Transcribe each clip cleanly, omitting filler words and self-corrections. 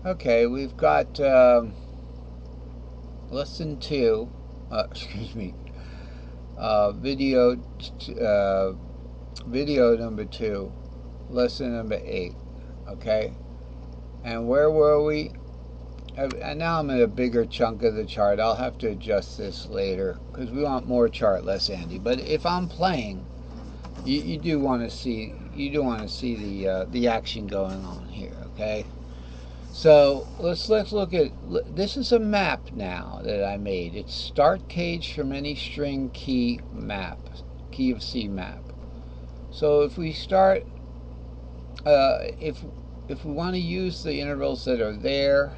Okay, we've got lesson two, excuse me, uh, video, uh, video number two, lesson number 8. Okay, and where were we? And now I'm in a bigger chunk of the chart. I'll have to adjust this later because we want more chart, less Andy. But if I'm playing, you do want to see the action going on here. Okay. So let's look at this is a map now that I made. It's start cage from any string key map, key of C map. So if we start, if we want to use the intervals that are there,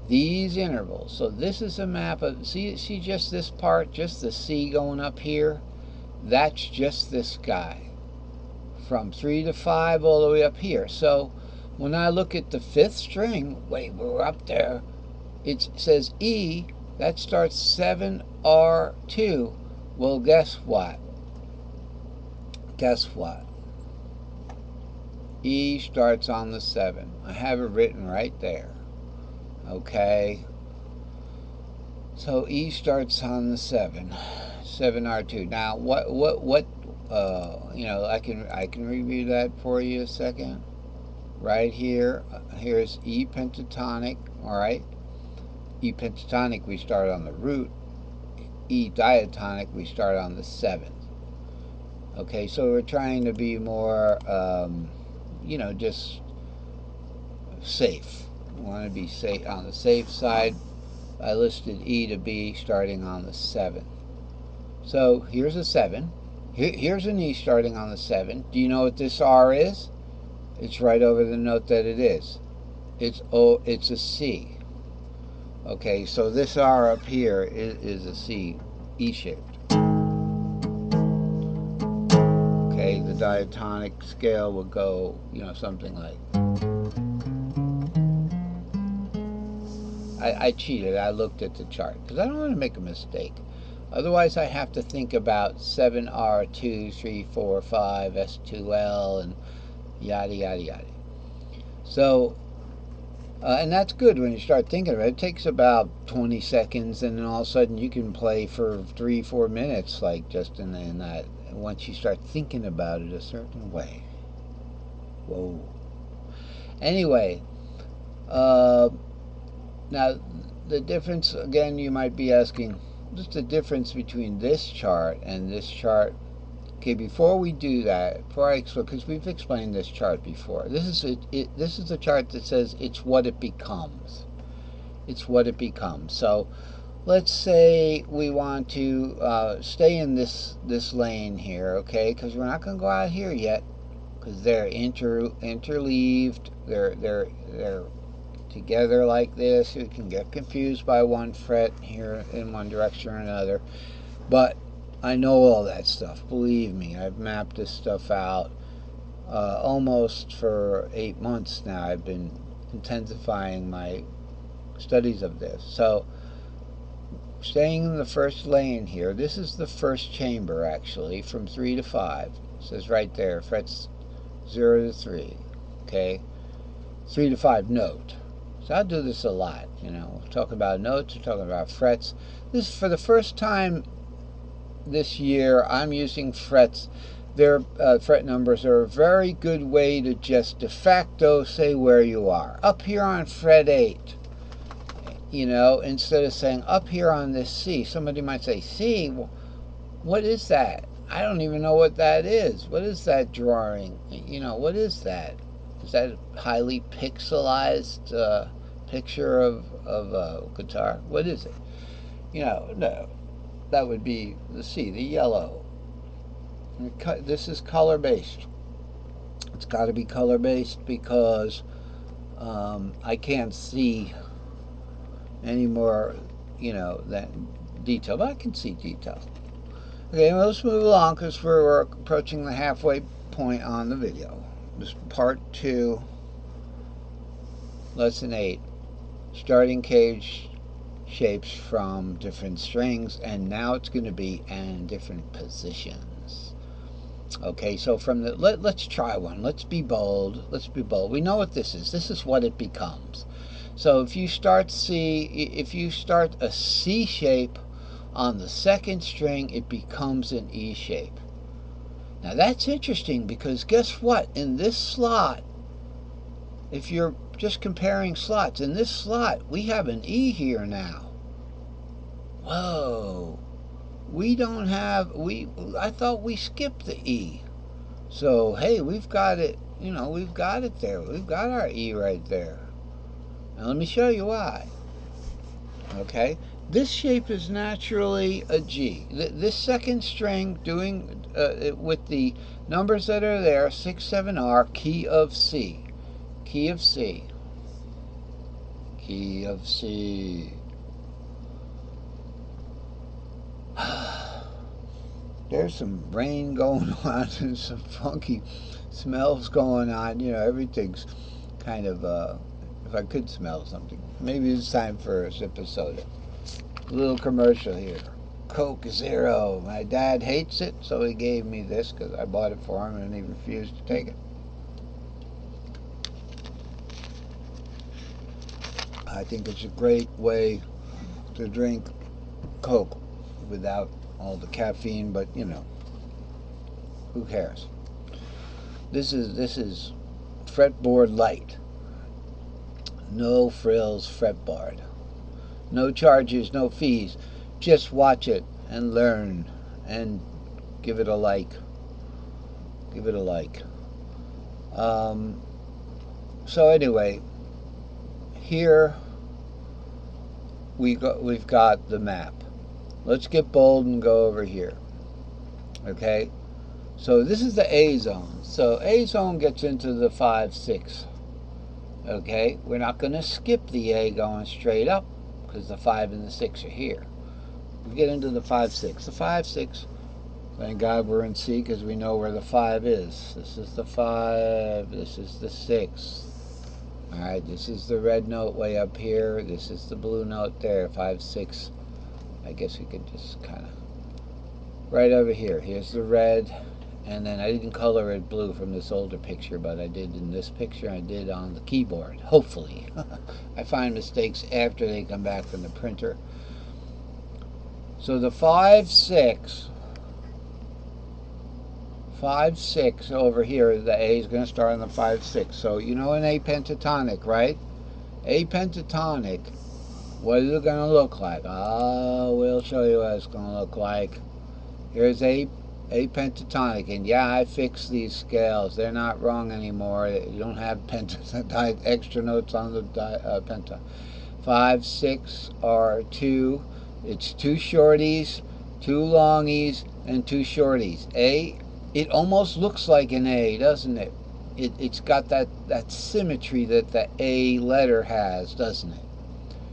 these intervals. So this is a map of see just this part, just the C going up here. That's just this guy from 3 to 5 all the way up here. So when I look at the fifth string, wait, we're up there. It says E, that starts 7R2. Well, guess what? Guess what? E starts on the 7. I have it written right there. Okay. So E starts on the 7. 7R2. Now, I can review that for you a second. Right here, here's E pentatonic, all right? E pentatonic, we start on the root. E diatonic, we start on the 7th. Okay, so we're trying to be more, just safe. We want to be safe on the safe side. I listed E to B starting on the 7th. So here's a 7. Here's an E starting on the 7. Do you know what this R is? It's right over the note that it is. It's a C. Okay, so this R up here is a C, E-shaped. Okay, the diatonic scale would go, something like. I cheated. I looked at the chart because I don't want to make a mistake. Otherwise, I have to think about 7R2, 3, 4, 5, S2L, and yada, yada, yada. So, and that's good when you start thinking of it. It takes about 20 seconds, and then all of a sudden you can play for 3, 4 minutes, like just in that, once you start thinking about it a certain way. Whoa. Anyway, now the difference, again, you might be asking, what's the difference between this chart and this chart? Okay, before we do that, before I explain, because we've explained this chart before, this is a chart that says it's what it becomes. It's what it becomes. So let's say we want to stay in this lane here, okay? Because we're not going to go out here yet, because they're interleaved. They're together like this. You can get confused by one fret here in one direction or another, but I know all that stuff. Believe me, I've mapped this stuff out almost for 8 months now. I've been intensifying my studies of this. So, staying in the first lane here, this is the first chamber actually, from 3 to 5. It says right there, frets 0 to 3. Okay, 3 to 5 note. So I'll do this a lot. We'll talk about notes, we're talking about frets. This is for the first time this year I'm using frets. Their fret numbers are a very good way to just de facto say where you are. Up here on fret 8, instead of saying up here on this C, somebody might say, C, what is that? I don't even know what that is. What is that drawing? What is that? Is that a highly pixelized picture of a guitar? What is it? No. That would be the C, the yellow. This is color-based. It's got to be color-based because I can't see any more, that detail, but I can see detail. Okay, well, let's move along because we're approaching the halfway point on the video. This is part 2, lesson 8, starting cage shapes from different strings, and now it's going to be in different positions. Okay, so from the let's try one. Let's be bold. Let's be bold. We know what this is. This is what it becomes. So if you start a C shape on the second string, it becomes an E shape. Now that's interesting because guess what? In this slot, if you're just comparing slots, in this slot we have an E here now. Whoa. We don't have I thought we skipped the E. So hey, we've got it, we've got it there. We've got our E right there. Now let me show you why. Okay? This shape is naturally a G. This second string doing with the numbers that are there, 6, 7 are key of C. Key of C. Key of C. There's some rain going on and some funky smells going on. Everything's kind of, if I could smell something. Maybe it's time for a sip of soda. A little commercial here. Coke Zero. My dad hates it, so he gave me this because I bought it for him and he refused to take it. I think it's a great way to drink Coke without all the caffeine, but who cares? This is fretboard light. No frills fretboard. No charges, no fees. Just watch it and learn and give it a like. Give it a like. So anyway, here we've got the map. Let's get bold and go over here. Okay? So this is the A zone. So A zone gets into the 5, 6. Okay? We're not going to skip the A going straight up because the 5 and the 6 are here. We get into the 5, 6. The 5, 6, thank God we're in C because we know where the 5 is. This is the 5. This is the 6. Alright, this is the red note way up here. This is the blue note there. 5, 6. I guess we could just kind of right over here. Here's the red, and then I didn't color it blue from this older picture, but I did in this picture. I did on the keyboard, hopefully. I find mistakes after they come back from the printer. So the 5, 6 over here, the A is going to start on the 5, 6. So you know an A pentatonic, right? A pentatonic, what is it going to look like? We'll show you what it's going to look like. Here's A pentatonic, and yeah, I fixed these scales. They're not wrong anymore. You don't have extra notes on the penta. 5, 6 are 2. It's 2 shorties, 2 longies, and 2 shorties. A, it almost looks like an A, doesn't it? It's got that symmetry that the A letter has, doesn't it?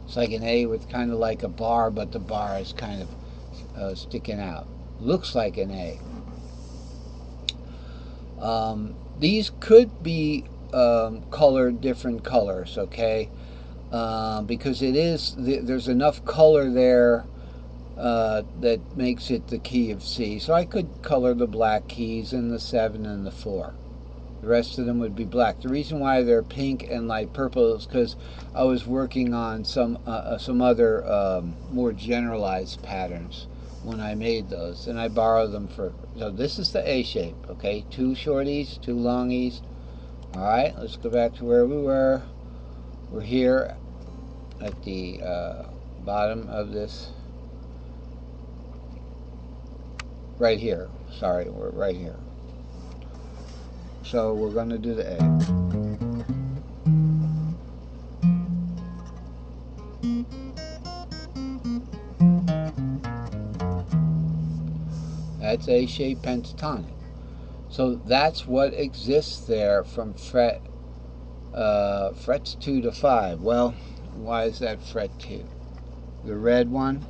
It's like an A with kind of like a bar, but the bar is kind of sticking out. Looks like an A. These could be colored different colors, okay? Because there's enough color there that makes it the key of C. So I could color the black keys and the 7 and the 4. The rest of them would be black. The reason why they're pink and light purple is because I was working on some other more generalized patterns when I made those, and I borrowed them for. So this is the A shape, okay? 2 shorties, 2 longies. All right, let's go back to where we were. We're here at the bottom of this. Right here. Sorry, we're right here. So we're going to do the A. That's A-shaped pentatonic. So that's what exists there from frets 2 to 5. Well, why is that fret 2? The red one,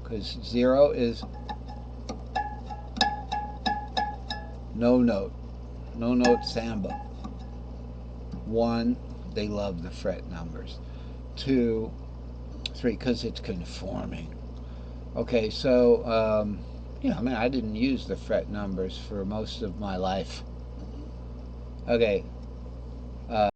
because 0 is no note samba. 1, they love the fret numbers. 2, 3, because it's conforming. Okay, so You know, I mean, I didn't use the fret numbers for most of my life. Okay.